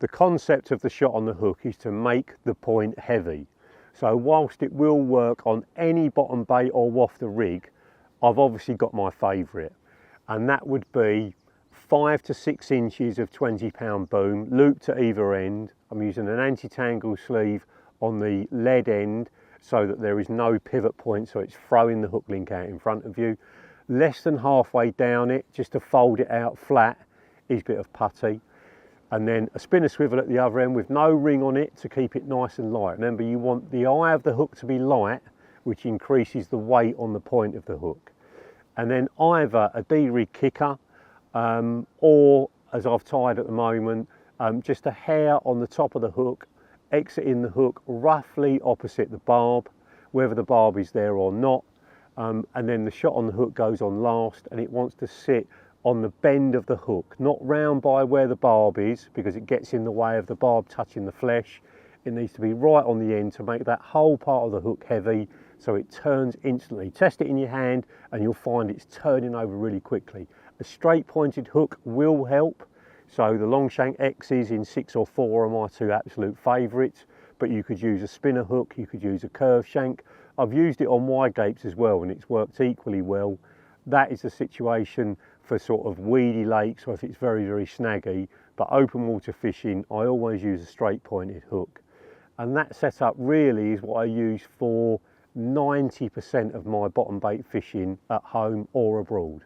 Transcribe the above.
The concept of the shot on the hook is to make the point heavy. So whilst it will work on any bottom bait or wafter rig, I've obviously got my favourite, and that would be 5 to 6 inches of 20-pound boom, looped at either end. I'm using an anti-tangle sleeve on the lead end so that there is no pivot point, so it's throwing the hook link out in front of you. Less than halfway down it, just to fold it out flat, is a bit of putty. And then a spinner swivel at the other end with no ring on it to keep it nice and light. Remember, you want the eye of the hook to be light, which increases the weight on the point of the hook. And then either a D-rig kicker, or, as I've tied at the moment, just a hair on the top of the hook, exiting the hook roughly opposite the barb, whether the barb is there or not. And then the shot on the hook goes on last, and it wants to sit on the bend of the hook, not round by where the barb is, because it gets in the way of the barb touching the flesh. It needs to be right on the end to make that whole part of the hook heavy, so it turns instantly. Test it in your hand and you'll find it's turning over really quickly. A straight pointed hook will help. So the Longshank X's in 6 or 4 are my two absolute favourites, but you could use a spinner hook, you could use a curve shank. I've used it on wide gapes as well and it's worked equally well. That is the situation for sort of weedy lakes or if it's very, very snaggy, but open water fishing, I always use a straight pointed hook. And that setup really is what I use for 90% of my bottom bait fishing at home or abroad.